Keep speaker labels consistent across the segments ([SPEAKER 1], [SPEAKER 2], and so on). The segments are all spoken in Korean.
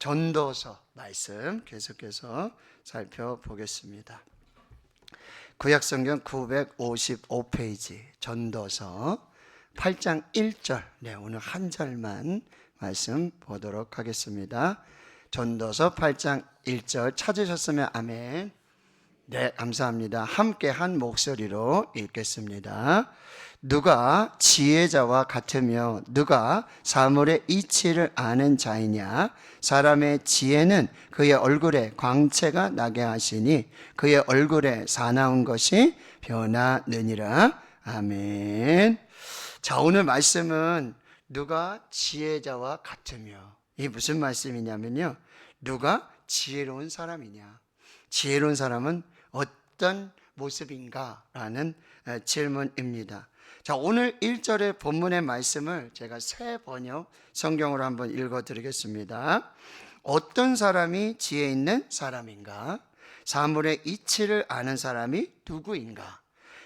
[SPEAKER 1] 전도서 말씀 계속해서 살펴보겠습니다. 구약성경 955페이지 전도서 8장 1절, 오늘 한 절만 말씀 보도록 하겠습니다. 전도서 8장 1절 찾으셨으면 아멘. 네, 감사합니다. 함께 한 목소리로 읽겠습니다. 누가 지혜자와 같으며 누가 사물의 이치를 아는 자이냐? 사람의 지혜는 그의 얼굴에 광채가 나게 하시니 그의 얼굴에 사나운 것이 변하느니라. 아멘. 자, 오늘 말씀은 누가 지혜자와 같으며, 이게 무슨 말씀이냐면요, 누가 지혜로운 사람이냐, 지혜로운 사람은 어떤 모습인가 라는 질문입니다. 자, 오늘 1절의 본문의 말씀을 제가 새 번역 성경으로 한번 읽어드리겠습니다. 어떤 사람이 지혜 있는 사람인가? 사물의 이치를 아는 사람이 누구인가?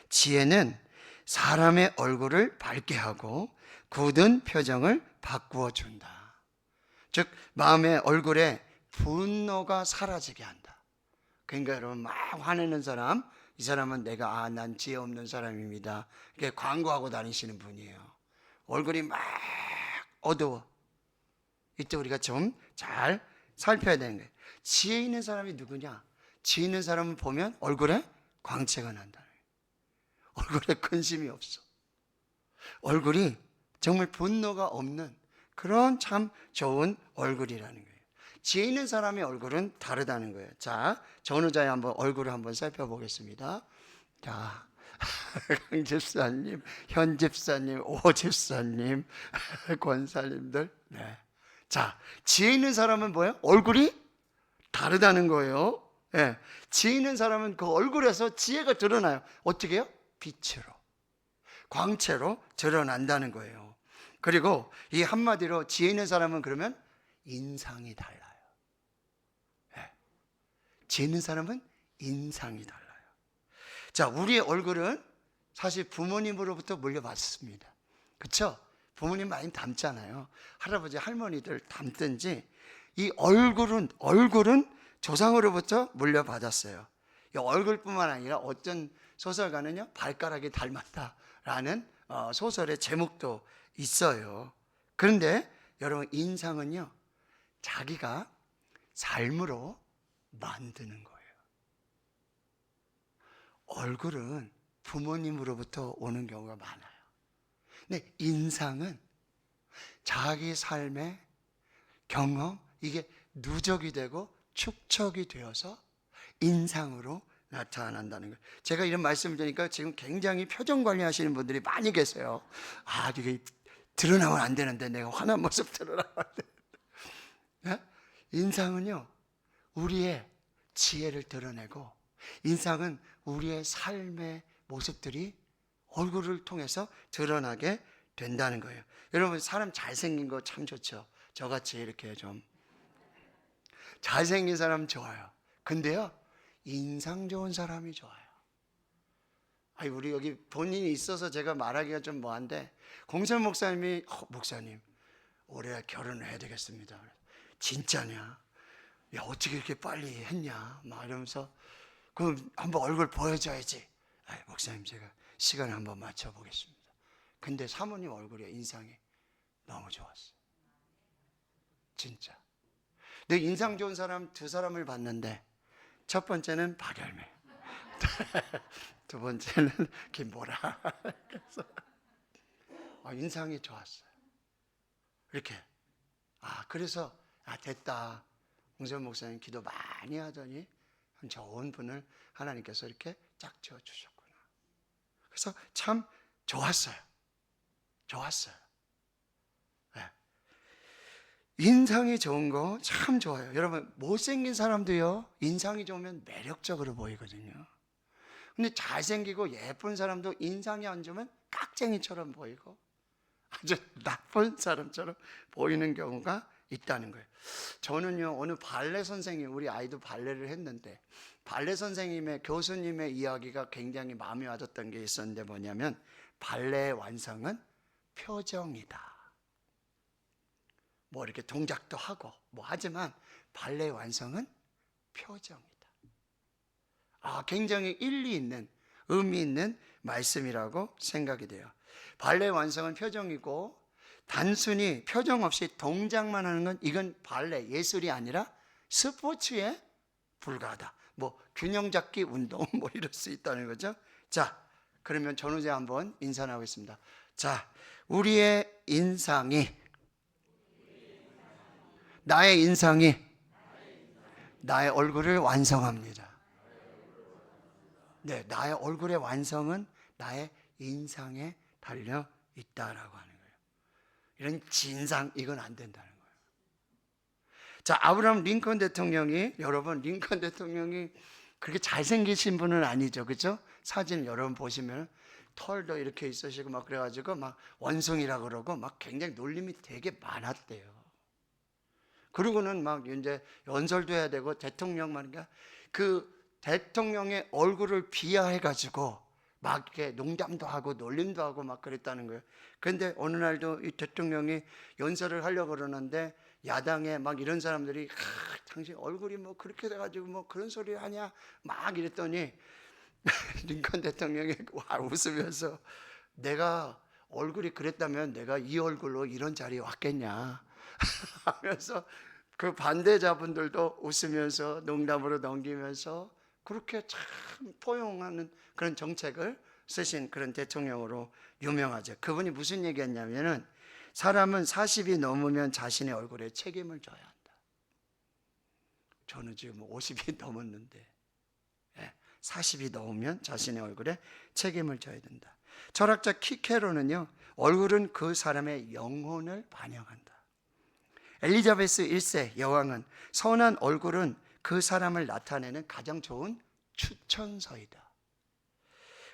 [SPEAKER 1] 지혜는 사람의 얼굴을 밝게 하고 굳은 표정을 바꾸어 준다. 즉, 마음의 얼굴에 분노가 사라지게 한다. 그러니까 여러분, 막 화내는 사람, 이 사람은 난 지혜 없는 사람입니다. 이렇게 광고하고 다니시는 분이에요. 얼굴이 막 어두워. 이때 우리가 좀 잘 살펴야 되는 거예요. 지혜 있는 사람이 누구냐? 지혜 있는 사람을 보면 얼굴에 광채가 난다. 얼굴에 근심이 없어. 얼굴이 정말 분노가 없는 그런 참 좋은 얼굴이라는 거예요. 지혜 있는 사람의 얼굴은 다르다는 거예요. 자, 전우자의 얼굴을 한번 살펴보겠습니다. 자, 강 집사님, 현 집사님, 오 집사님, 권사님들. 네. 자, 지혜 있는 사람은 뭐예요? 얼굴이 다르다는 거예요. 네. 지혜 있는 사람은 그 얼굴에서 지혜가 드러나요. 어떻게 해요? 빛으로, 광채로 드러난다는 거예요. 그리고 이 한마디로 지혜 있는 사람은 그러면 인상이 달라요. 네. 지혜 있는 사람은 인상이 달라요. 자, 우리의 얼굴은 사실 부모님으로부터 물려받습니다. 그렇죠? 부모님 많이 닮잖아요. 할아버지, 할머니들 닮든지 이 얼굴은 조상으로부터 물려받았어요. 이 얼굴뿐만 아니라 어떤 소설가는요, 발가락이 닮았다라는 소설의 제목도 있어요. 그런데 여러분, 인상은요, 자기가 삶으로 만드는 거예요. 얼굴은 부모님으로부터 오는 경우가 많아요. 근데 인상은 자기 삶의 경험, 이게 누적이 되고 축적이 되어서 인상으로 나타난다는 거예요. 제가 이런 말씀을 드리니까 지금 굉장히 표정 관리하시는 분들이 많이 계세요. 아, 이게 드러나면 안 되는데, 내가 화난 모습 드러나면 안 되는데. 네? 인상은요, 우리의 지혜를 드러내고, 인상은 우리의 삶의 모습들이 얼굴을 통해서 드러나게 된다는 거예요. 여러분, 사람 잘생긴 거 참 좋죠. 저같이 이렇게 좀 잘생긴 사람 좋아요. 근데요, 인상 좋은 사람이 좋아요. 아니, 우리 여기 본인이 있어서 제가 말하기가 좀 뭐한데, 공선 목사님이 목사님 올해 결혼을 해야 되겠습니다. 진짜냐? 야, 어떻게 이렇게 빨리 했냐? 막 이러면서, 그럼 한번 얼굴 보여줘야지. 목사님, 제가 시간을 한번 맞춰보겠습니다. 근데 사모님 얼굴에 인상이 너무 좋았어요. 진짜. 내 인상 좋은 사람 두 사람을 봤는데, 첫 번째는 박열매, 두 번째는 김보라. 그래서 인상이 좋았어요. 이렇게. 그래서 됐다. 홍선 목사님 기도 많이 하더니 한 좋은 분을 하나님께서 이렇게 짝 지어 주셨구나. 그래서 참 좋았어요. 네. 인상이 좋은 거 참 좋아요. 여러분, 못생긴 사람도요, 인상이 좋으면 매력적으로 보이거든요. 근데 잘생기고 예쁜 사람도 인상이 안 좋으면 깍쟁이처럼 보이고 아주 나쁜 사람처럼 보이는 경우가 있다는 거예요. 저는요, 어느 발레 선생님, 우리 아이도 발레를 했는데, 발레 선생님의, 교수님의 이야기가 굉장히 마음에 와닿았던 게 있었는데, 뭐냐면 발레의 완성은 표정이다. 뭐 이렇게 동작도 하고 뭐 하지만 발레의 완성은 표정이다. 굉장히 일리 있는, 의미 있는 말씀이라고 생각이 돼요. 발레의 완성은 표정이고, 단순히 표정 없이 동작만 하는 건 이건 발레, 예술이 아니라 스포츠에 불과하다. 뭐 균형 잡기 운동 뭐 이럴 수 있다는 거죠. 자, 그러면 전우재 한번 인사 나오겠습니다. 자, 우리의 인상이, 나의 인상이 나의 얼굴을 완성합니다. 네, 나의 얼굴의 완성은 나의 인상에 달려 있다라고 하는 거예요. 이런 진상, 이건 안 된다는 거예요. 자, 아브라함 링컨 대통령이, 여러분, 링컨 대통령이 그렇게 잘생기신 분은 아니죠, 그렇죠? 사진 여러분 보시면 털도 이렇게 있으시고 막 그래가지고 막 원숭이라 그러고 막 굉장히 놀림이 되게 많았대요. 그리고는 막 이제 연설도 해야 되고 대통령 말인가 그 대통령의 얼굴을 비하해가지고 막 이렇게 농담도 하고 놀림도 하고 막 그랬다는 거예요. 그런데 어느 날도 이 대통령이 연설을 하려고 그러는데 야당에 막 이런 사람들이 당신 얼굴이 뭐 그렇게 돼가지고 뭐 그런 소리 하냐 막 이랬더니 링컨 대통령이 웃으면서 내가 얼굴이 그랬다면 내가 이 얼굴로 이런 자리에 왔겠냐 하면서 그 반대자분들도 웃으면서 농담으로 넘기면서 그렇게 참 포용하는 그런 정책을 쓰신 그런 대통령으로 유명하죠. 그분이 무슨 얘기했냐면은 사람은 40이 넘으면 자신의 얼굴에 책임을 져야 한다. 저는 지금 50이 넘었는데 40이 넘으면 자신의 얼굴에 책임을 져야 된다. 철학자 키케로는요, 얼굴은 그 사람의 영혼을 반영한다. 엘리자베스 1세 여왕은 선한 얼굴은 그 사람을 나타내는 가장 좋은 추천서이다.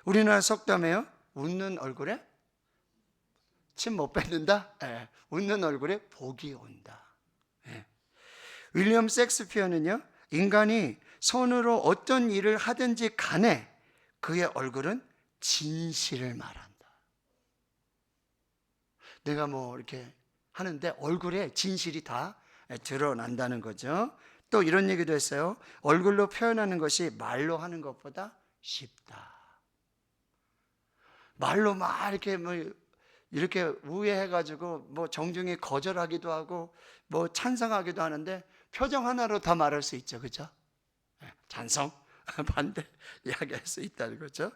[SPEAKER 1] 우리나라 속담에요, 웃는 얼굴에 침 못 뱉는다? 웃는 얼굴에 복이 온다. 윌리엄 셰익스피어는요, 인간이 손으로 어떤 일을 하든지 간에 그의 얼굴은 진실을 말한다. 내가 뭐 이렇게 하는데 얼굴에 진실이 다 드러난다는 거죠. 또 이런 얘기도 했어요. 얼굴로 표현하는 것이 말로 하는 것보다 쉽다. 말로 막 이렇게 뭐 이렇게 우회해가지고 뭐 정중히 거절하기도 하고 뭐 찬성하기도 하는데 표정 하나로 다 말할 수 있죠, 그죠? 찬성, 반대 이야기할 수 있다는 거죠.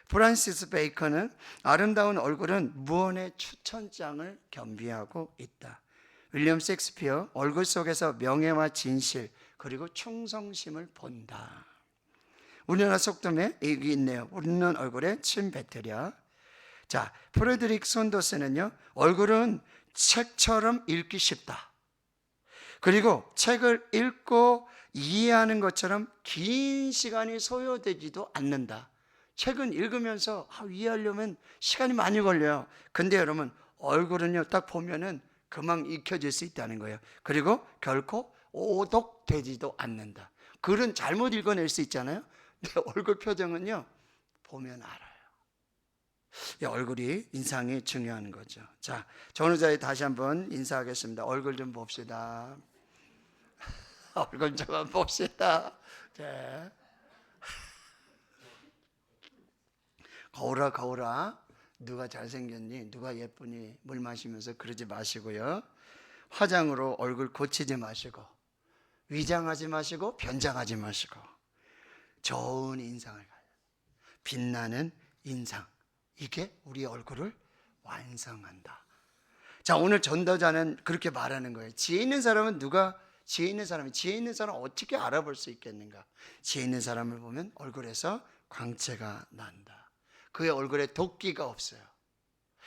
[SPEAKER 1] 프란시스 베이컨은 아름다운 얼굴은 무언의 추천장을 겸비하고 있다. 윌리엄 셰익스피어, 얼굴 속에서 명예와 진실 그리고 충성심을 본다. 우리나라 속담에 얘기 있네요. 웃는 얼굴에 침 뱉으랴. 자, 프레드릭 손더스는요, 얼굴은 책처럼 읽기 쉽다. 그리고 책을 읽고 이해하는 것처럼 긴 시간이 소요되지도 않는다. 책은 읽으면서 이해하려면 시간이 많이 걸려요. 근데 여러분, 얼굴은요, 딱 보면은 금방 익혀질 수 있다는 거예요. 그리고 결코 오독되지도 않는다. 글은 잘못 읽어낼 수 있잖아요. 근데 얼굴 표정은요, 보면 알아요. 얼굴이, 인상이 중요한 거죠. 자, 전우자에 다시 한번 인사하겠습니다. 얼굴 좀 봅시다. 얼굴 좀 봅시다. 네. 거울아 누가 잘생겼니? 누가 예쁘니? 물 마시면서 그러지 마시고요. 화장으로 얼굴 고치지 마시고 위장하지 마시고 변장하지 마시고 좋은 인상을 가요. 빛나는 인상, 이게 우리 얼굴을 완성한다. 자, 오늘 전도자는 그렇게 말하는 거예요. 지혜 있는 사람은 지혜 있는 사람 어떻게 알아볼 수 있겠는가? 지혜 있는 사람을 보면 얼굴에서 광채가 난다. 그의 얼굴에 도끼가 없어요.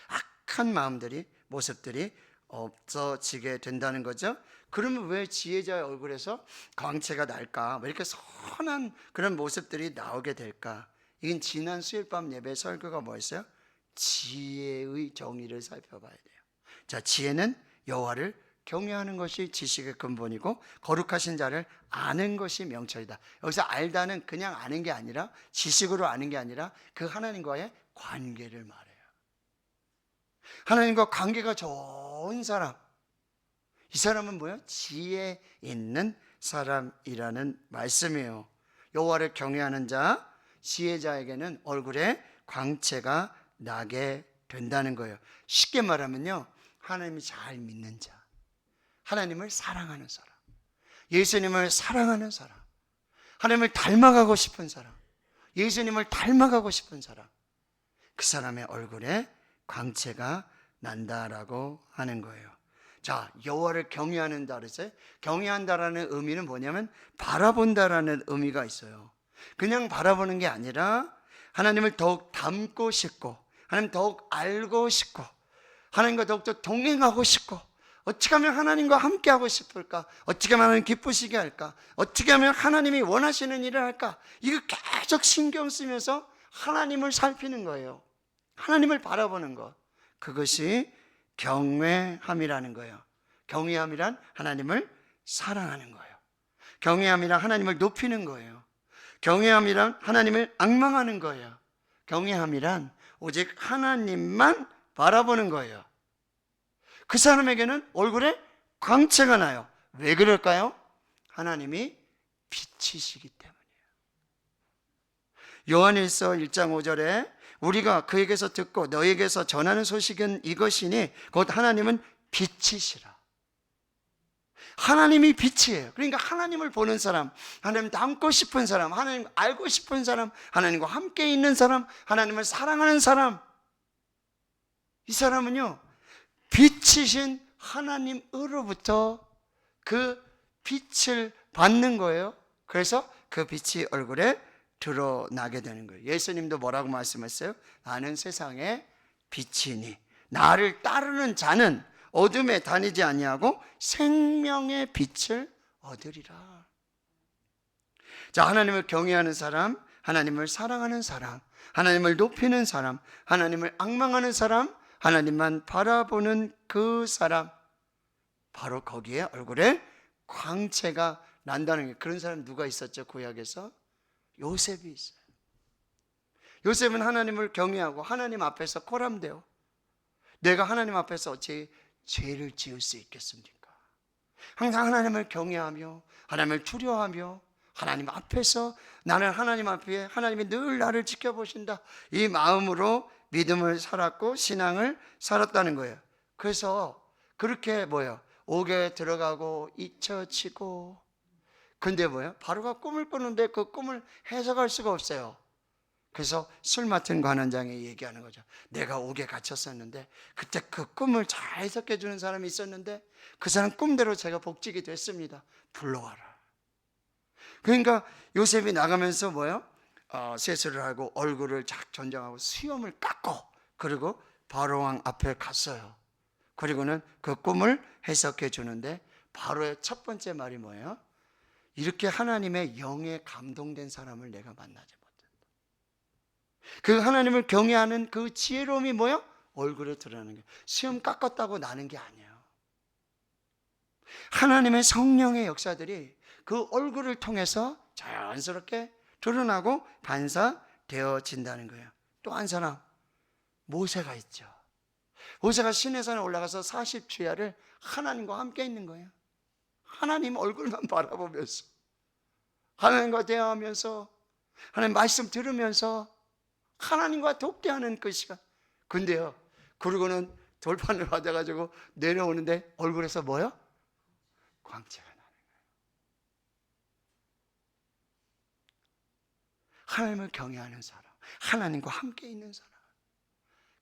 [SPEAKER 1] 악한 마음들이, 모습들이 없어지게 된다는 거죠. 그러면 왜 지혜자의 얼굴에서 광채가 날까? 왜 이렇게 선한 그런 모습들이 나오게 될까? 이건 지난 수요일 밤 예배 설교가 뭐였어요? 지혜의 정의를 살펴봐야 돼요. 자, 지혜는 여호와를 경외하는 것이 지식의 근본이고 거룩하신 자를 아는 것이 명철이다. 여기서 알다는 그냥 아는 게 아니라 지식으로 아는 게 아니라 그 하나님과의 관계를 말해요. 하나님과 관계가 좋은 사람, 이 이 사람은 뭐예요? 지혜 있는 사람이라는 말씀이에요. 여호와를 경외하는 자, 지혜자에게는 얼굴에 광채가 나게 된다는 거예요. 쉽게 말하면요, 하나님이 잘 믿는 자, 하나님을 사랑하는 사람, 예수님을 사랑하는 사람, 하나님을 닮아가고 싶은 사람, 예수님을 닮아가고 싶은 사람, 그 사람의 얼굴에 광채가 난다라고 하는 거예요. 자, 여호와를 경외한다 그랬어요. 경외한다라는 의미는 뭐냐면 바라본다라는 의미가 있어요. 그냥 바라보는 게 아니라 하나님을 더욱 닮고 싶고, 하나님 더욱 알고 싶고, 하나님과 더욱더 동행하고 싶고, 어떻게 하면 하나님과 함께 하고 싶을까? 어떻게 하면 하나님 기쁘시게 할까? 어떻게 하면 하나님이 원하시는 일을 할까? 이거 계속 신경 쓰면서 하나님을 살피는 거예요. 하나님을 바라보는 것, 그것이 경외함이라는 거예요. 경외함이란 하나님을 사랑하는 거예요. 경외함이란 하나님을 높이는 거예요. 경외함이란 하나님을 앙망하는 거예요. 경외함이란 오직 하나님만 바라보는 거예요. 그 사람에게는 얼굴에 광채가 나요. 왜 그럴까요? 하나님이 빛이시기 때문이에요. 요한일서 1장 5절에 우리가 그에게서 듣고 너에게서 전하는 소식은 이것이니 곧 하나님은 빛이시라. 하나님이 빛이에요. 그러니까 하나님을 보는 사람, 하나님 닮고 싶은 사람, 하나님 알고 싶은 사람, 하나님과 함께 있는 사람, 하나님을 사랑하는 사람, 이 사람은요, 빛이신 하나님으로부터 그 빛을 받는 거예요. 그래서 그 빛이 얼굴에 드러나게 되는 거예요. 예수님도 뭐라고 말씀했어요? 나는 세상의 빛이니 나를 따르는 자는 어둠에 다니지 아니하고 생명의 빛을 얻으리라. 자, 하나님을 경외하는 사람, 하나님을 사랑하는 사람, 하나님을 높이는 사람, 하나님을 앙망하는 사람, 하나님만 바라보는 그 사람, 바로 거기에 얼굴에 광채가 난다는 게, 그런 사람 누가 있었죠? 구약에서 요셉이 있어요. 요셉은 하나님을 경외하고 하나님 앞에서 코람되어, 내가 하나님 앞에서 어찌 죄를 지을 수 있겠습니까? 항상 하나님을 경외하며 하나님을 두려워하며 하나님 앞에서, 나는 하나님 앞에 하나님이 늘 나를 지켜보신다, 이 마음으로 믿음을 살았고 신앙을 살았다는 거예요. 그래서 그렇게 옥에 들어가고 잊혀지고, 근데 바로가 꿈을 꾸는데 그 꿈을 해석할 수가 없어요. 그래서 술 맡은 관원장이 얘기하는 거죠. 내가 옥에 갇혔었는데 그때 그 꿈을 잘 해석해 주는 사람이 있었는데 그 사람 꿈대로 제가 복직이 됐습니다. 불러와라. 그러니까 요셉이 나가면서 세수를 하고 얼굴을 쫙 전정하고 수염을 깎고, 그리고 바로왕 앞에 갔어요. 그리고는 그 꿈을 해석해 주는데 바로의 첫 번째 말이 뭐예요? 이렇게 하나님의 영에 감동된 사람을 내가 만나지 못한다. 그 하나님을 경외하는 그 지혜로움이 얼굴에 드러나는 거예요. 수염 깎았다고 나는 게 아니에요. 하나님의 성령의 역사들이 그 얼굴을 통해서 자연스럽게 드러나고 반사되어진다는 거예요. 또 한 사람, 모세가 있죠. 모세가 시내산에 올라가서 40주야를 하나님과 함께 있는 거예요. 하나님 얼굴만 바라보면서, 하나님과 대화하면서, 하나님 말씀 들으면서 하나님과 독대하는 그 시간. 근데요, 그러고는 돌판을 받아가지고 내려오는데 얼굴에서 광채가 나는 거예요. 하나님을 경외하는 사람, 하나님과 함께 있는 사람.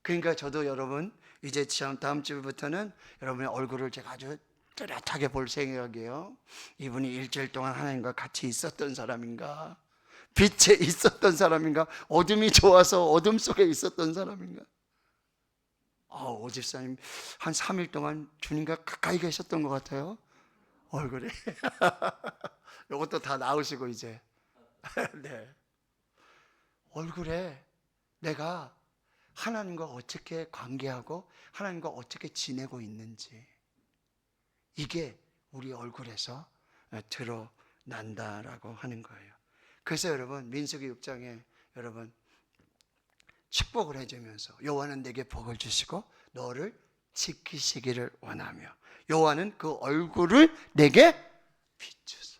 [SPEAKER 1] 그러니까 저도 여러분, 이제 다음 주부터는 여러분의 얼굴을 제가 아주 뚜렷하게 볼 생각이에요. 이분이 일주일 동안 하나님과 같이 있었던 사람인가, 빛에 있었던 사람인가, 어둠이 좋아서 어둠 속에 있었던 사람인가. 오 집사님 한 3일 동안 주님과 가까이 계셨던 것 같아요. 얼굴에. 이것도 다 나오시고 이제. 네. 얼굴에 내가 하나님과 어떻게 관계하고 하나님과 어떻게 지내고 있는지, 이게 우리 얼굴에서 드러난다라고 하는 거예요. 그래서 여러분, 민수기 6장에 여러분 축복을 해주면서 여호와는 내게 복을 주시고 너를 지키시기를 원하며 여호와는 그 얼굴을 내게 비추사.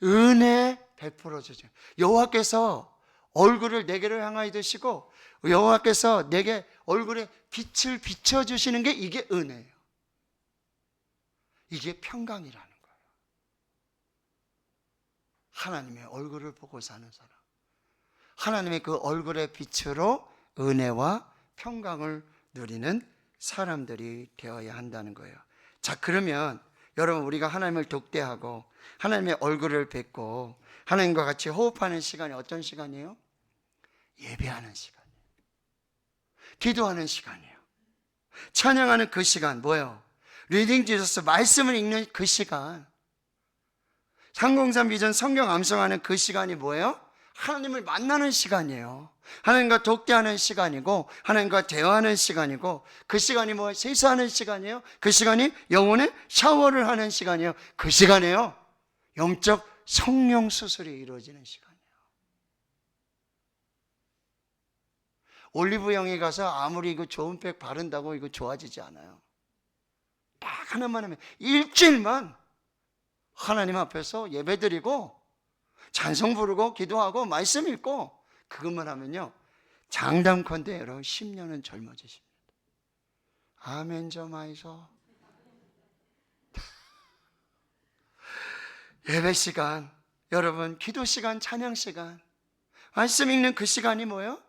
[SPEAKER 1] 은혜 베풀어 주죠. 여호와께서 얼굴을 내게로 향하여 드시고 여호와께서 내게 얼굴에 빛을 비춰 주시는 게 이게 은혜예요. 이게 평강이라는 거예요. 하나님의 얼굴을 보고 사는 사람, 하나님의 그 얼굴의 빛으로 은혜와 평강을 누리는 사람들이 되어야 한다는 거예요. 자, 그러면 여러분, 우리가 하나님을 독대하고 하나님의 얼굴을 뵙고 하나님과 같이 호흡하는 시간이 어떤 시간이에요? 예배하는 시간이에요. 기도하는 시간이에요. 찬양하는 그 시간, 뭐예요? 리딩 지저스, 말씀을 읽는 그 시간, 상공산 비전 성경 암송하는 그 시간이 뭐예요? 하나님을 만나는 시간이에요. 하나님과 독대하는 시간이고 하나님과 대화하는 시간이고, 그 시간이 뭐 세수하는 시간이에요. 그 시간이 영혼의 샤워를 하는 시간이에요. 그 시간이에요. 영적 성령 수술이 이루어지는 시간이에요. 올리브영에 가서 아무리 이거 좋은 팩 바른다고 이거 좋아지지 않아요. 딱 하나만 하면, 일주일만 하나님 앞에서 예배드리고 찬송 부르고 기도하고 말씀 읽고 그것만 하면요, 장담컨대 여러분 10년은 젊어지십니다. 아멘 좀 하이소. 예배 시간, 여러분 기도 시간, 찬양 시간, 말씀 읽는 그 시간이 뭐예요?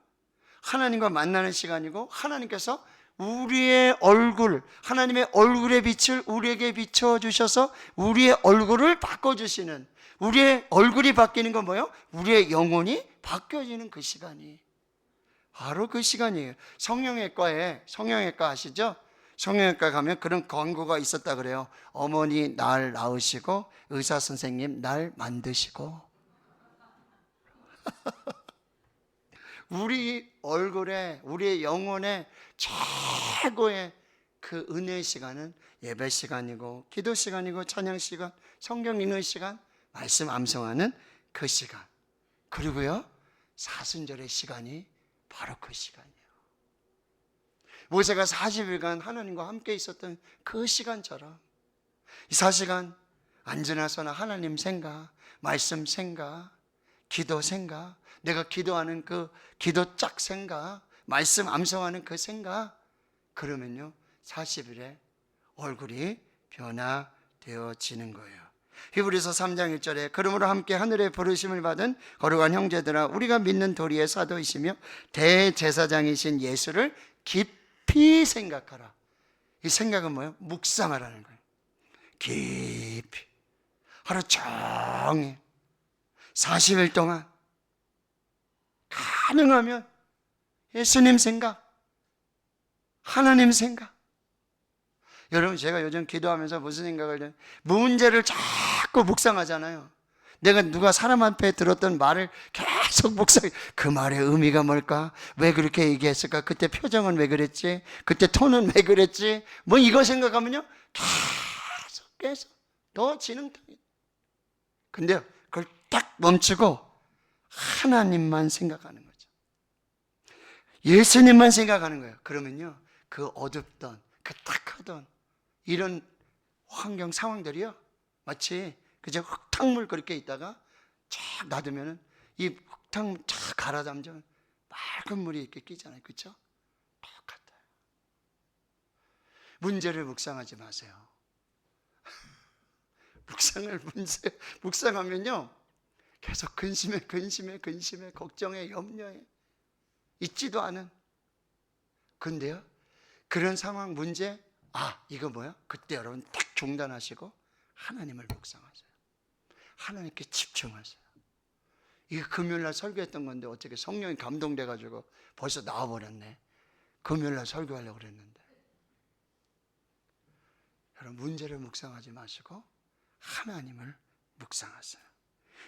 [SPEAKER 1] 하나님과 만나는 시간이고, 하나님께서 우리의 얼굴, 하나님의 얼굴의 빛을 우리에게 비춰주셔서 우리의 얼굴을 바꿔주시는, 우리의 얼굴이 바뀌는 건 뭐예요? 우리의 영혼이 바뀌어지는 그 시간이 바로 그 시간이에요. 성형외과 아시죠? 성형외과 가면 그런 광고가 있었다 그래요. 어머니 날 낳으시고 의사 선생님 날 만드시고. 우리 얼굴에, 우리의 영혼에 최고의 그 은혜의 시간은 예배 시간이고 기도 시간이고 찬양 시간, 성경 읽는 시간, 말씀 암송하는 그 시간, 그리고요 사순절의 시간이 바로 그 시간이에요. 모세가 40일간 하나님과 함께 있었던 그 시간처럼 이 4시간 앉으나 서나 하나님 생각, 말씀 생각, 기도 생각, 내가 기도하는 그 기도 짝 생각, 말씀 암송하는 그 생각, 그러면요 40일에 얼굴이 변화되어지는 거예요. 히브리서 3장 1절에 그러므로 함께 하늘의 부르심을 받은 거룩한 형제들아, 우리가 믿는 도리의 사도이시며 대제사장이신 예수를 깊이 생각하라. 이 생각은 뭐예요? 묵상하라는 거예요. 깊이 하루 종일 40일 동안 가능하면 예수님 생각, 하나님 생각. 여러분, 제가 요즘 기도하면서 무슨 생각을 해요? 문제를 자꾸 묵상하잖아요. 내가 누가 사람 앞에 들었던 말을 계속 묵상해. 그 말의 의미가 뭘까? 왜 그렇게 얘기했을까? 그때 표정은 왜 그랬지? 그때 톤은 왜 그랬지? 뭐 이거 생각하면요 계속 더 진흥탕이에요. 근데요, 그걸 딱 멈추고 하나님만 생각하는 거죠. 예수님만 생각하는 거예요. 그러면요 그 어둡던, 그 탁하던 이런 환경 상황들이요 마치 그저 흙탕물 그렇게 있다가 쫙 놔두면은 이 흙탕물 쫙 갈아담으면 맑은 물이 이렇게 끼잖아요. 그렇죠? 똑같아요. 문제를 묵상하지 마세요. 묵상하면요 계속 근심해 걱정해 염려해 있지도 않은. 근데요 그런 상황, 문제, 이거 뭐야? 그때 여러분 딱 중단하시고 하나님을 묵상하세요. 하나님께 집중하세요. 이게 금요일날 설교했던 건데 어떻게 성령이 감동돼가지고 벌써 나와버렸네. 금요일날 설교하려고 그랬는데. 여러분 문제를 묵상하지 마시고 하나님을 묵상하세요.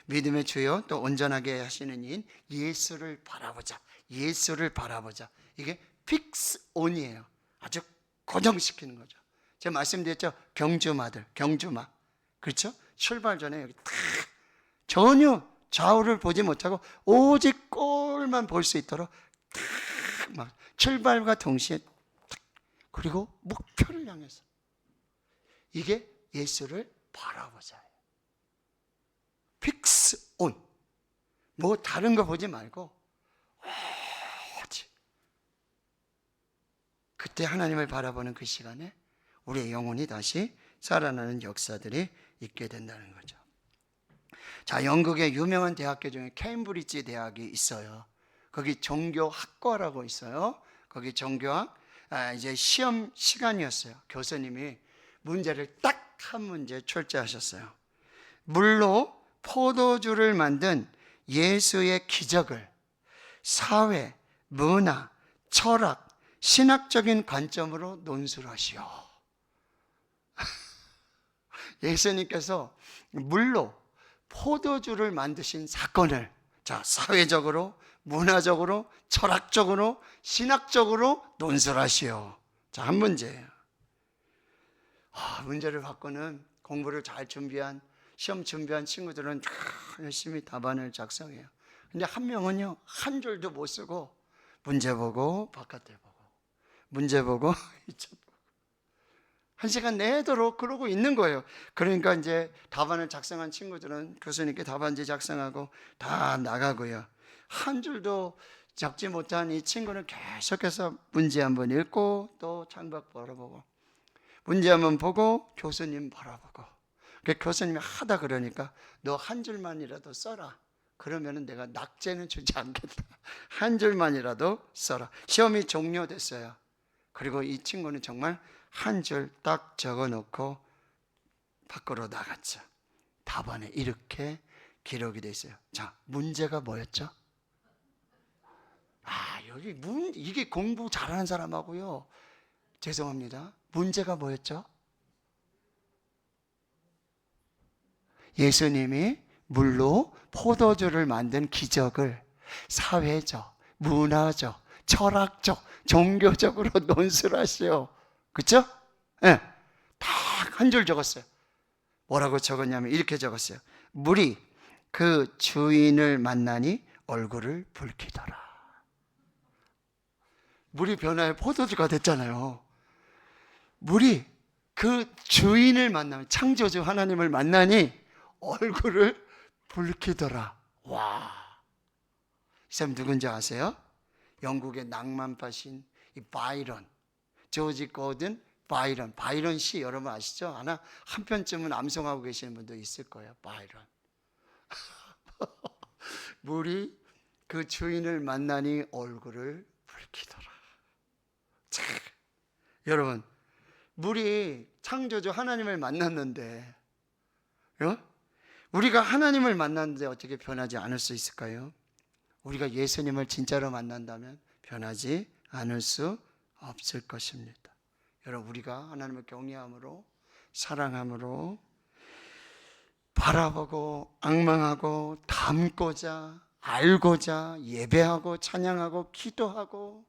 [SPEAKER 1] 믿음의 주요 또 온전하게 하시는 이인 예수를 바라보자. 예수를 바라보자. 이게 픽스 온이에요. 아주 고정시키는 거죠. 제가 말씀드렸죠. 경주마들, 경주마. 그렇죠? 출발 전에 여기 탁 전혀 좌우를 보지 못하고 오직 골만 볼 수 있도록 탁 막 출발과 동시에 탁, 그리고 목표를 향해서 이게 예수를 바라보자예요. 픽스 온. 뭐 다른 거 보지 말고 오직 그때 하나님을 바라보는 그 시간에 우리의 영혼이 다시 살아나는 역사들이 있게 된다는 거죠. 자, 영국의 유명한 대학교 중에 케임브리지 대학이 있어요. 거기 종교학과라고 있어요. 거기 종교학 이제 시험 시간이었어요. 교수님이 문제를 딱 한 문제 출제하셨어요. 물로 포도주를 만든 예수의 기적을 사회, 문화, 철학, 신학적인 관점으로 논술하시오. 예수님께서 물로 포도주를 만드신 사건을 자, 사회적으로, 문화적으로, 철학적으로, 신학적으로 논술하시오. 자, 한 문제예요. 문제를 받고는 공부를 잘 준비한, 시험 준비한 친구들은 열심히 답안을 작성해요. 근데 한 명은요, 한 줄도 못 쓰고 문제 보고 바깥에 보고 문제 보고 이쪽 보고 한 시간 내도록 그러고 있는 거예요. 그러니까 이제 답안을 작성한 친구들은 교수님께 답안지 작성하고 다 나가고요. 한 줄도 적지 못한 이 친구는 계속해서 문제 한번 읽고 또 창밖 바라보고 문제 한번 보고 교수님 바라보고 교수님이 하다 그러니까 너 한 줄만이라도 써라. 그러면 내가 낙제는 주지 않겠다. 한 줄만이라도 써라. 시험이 종료됐어요. 그리고 이 친구는 정말 한 줄 딱 적어놓고 밖으로 나갔죠. 답안에 이렇게 기록이 돼 있어요. 자, 문제가 뭐였죠? 여기 이게 공부 잘하는 사람하고요. 죄송합니다. 문제가 뭐였죠? 예수님이 물로 포도주를 만든 기적을 사회적, 문화적, 철학적, 종교적으로 논술하시오. 그렇죠? 네. 딱 한 줄 적었어요. 뭐라고 적었냐면 이렇게 적었어요. 물이 그 주인을 만나니 얼굴을 붉히더라. 물이 변화해 포도주가 됐잖아요. 물이 그 주인을 만나면 창조주 하나님을 만나니 얼굴을 붉히더라. 와, 이 사람 누군지 아세요? 영국의 낭만파신 이 바이런, 조지 거든 바이런. 바이런 시 여러분 아시죠? 하나 한 편쯤은 암송하고 계시는 분도 있을 거예요. 바이런. 물이 그 주인을 만나니 얼굴을 붉히더라. 자, 여러분, 물이 창조주 하나님을 만났는데 우리가 하나님을 만났는데 어떻게 변하지 않을 수 있을까요? 우리가 예수님을 진짜로 만난다면 변하지 않을 수 없을 것입니다. 여러분, 우리가 하나님을 경외함으로 사랑함으로 바라보고 앙망하고 담고자 알고자 예배하고 찬양하고 기도하고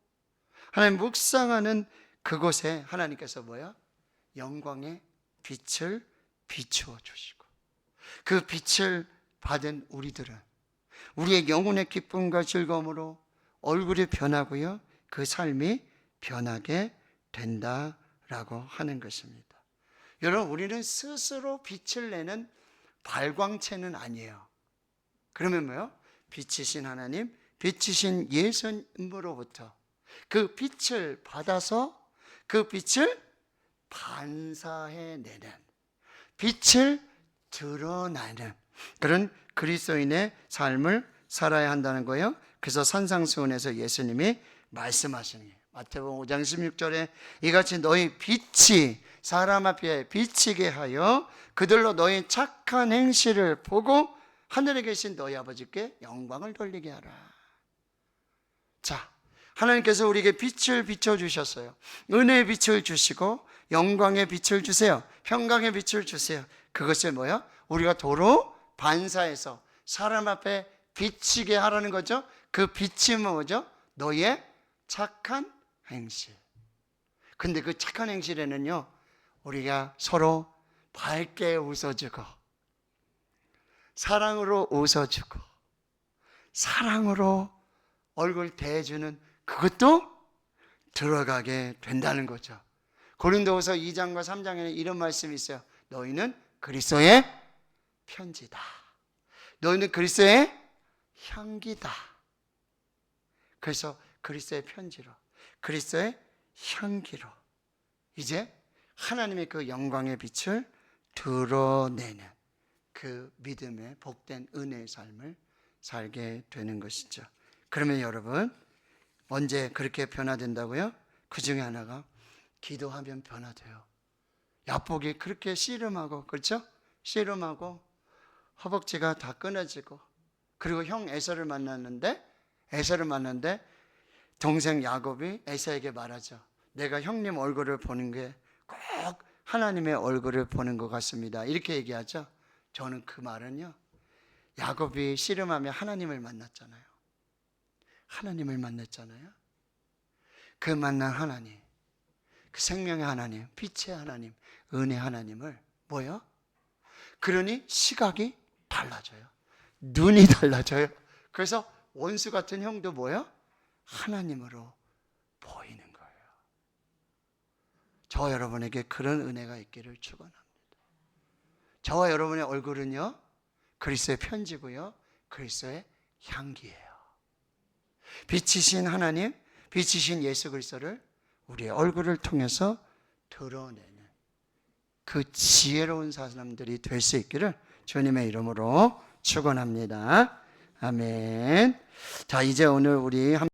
[SPEAKER 1] 하나님 묵상하는 그곳에 하나님께서 뭐야? 영광의 빛을 비추어 주시고 그 빛을 받은 우리들은 우리의 영혼의 기쁨과 즐거움으로 얼굴이 변하고요. 그 삶이 변하게 된다라고 하는 것입니다. 여러분, 우리는 스스로 빛을 내는 발광체는 아니에요. 그러면 뭐요? 빛이신 하나님, 빛이신 예수님으로부터 그 빛을 받아서 그 빛을 반사해내는, 빛을 드러나는 그런 그리스도인의 삶을 살아야 한다는 거예요. 그래서 산상수훈에서 예수님이 말씀하시는 거예요. 마태복음 5장 16절에 이같이 너희 빛이 사람 앞에 비치게 하여 그들로 너희 착한 행실을 보고 하늘에 계신 너희 아버지께 영광을 돌리게 하라. 자, 하나님께서 우리에게 빛을 비춰주셨어요. 은혜의 빛을 주시고 영광의 빛을 주세요. 평강의 빛을 주세요. 그것이 뭐야? 우리가 도로 반사해서 사람 앞에 비치게 하라는 거죠. 그 빛이 뭐죠? 너의 착한 행실. 근데 그 착한 행실에는요, 우리가 서로 밝게 웃어주고 사랑으로 웃어주고 사랑으로 얼굴 대해주는 그것도 들어가게 된다는 거죠. 고린도후서 2장과 3장에는 이런 말씀이 있어요. 너희는 그리스도의 편지다. 너희는 그리스도의 향기다. 그래서 그리스도의 편지로, 그리스도의 향기로 이제 하나님의 그 영광의 빛을 드러내는 그 믿음의 복된 은혜의 삶을 살게 되는 것이죠. 그러면 여러분, 언제 그렇게 변화된다고요? 그 중에 하나가 기도하면 변화돼요. 야복이 그렇게 씨름하고, 그렇죠? 씨름하고 허벅지가 다 끊어지고, 그리고 형 에서를 만났는데 동생 야곱이 에서에게 말하죠. 내가 형님 얼굴을 보는 게 꼭 하나님의 얼굴을 보는 것 같습니다. 이렇게 얘기하죠. 저는 그 말은요, 야곱이 씨름하며 하나님을 만났잖아요. 하나님을 만났잖아요. 그 만난 하나님, 그 생명의 하나님, 빛의 하나님, 은혜 하나님을 뭐요? 그러니 시각이 달라져요. 눈이 달라져요. 그래서 원수 같은 형도 뭐요? 하나님으로 보이는 거예요. 저와 여러분에게 그런 은혜가 있기를 축원합니다. 저와 여러분의 얼굴은요, 그리스도의 편지고요, 그리스도의 향기예요. 빛이신 하나님, 빛이신 예수 그리스도를 우리의 얼굴을 통해서 드러내는 그 지혜로운 사람들이 될 수 있기를 주님의 이름으로 축원합니다. 아멘. 자, 이제 오늘 우리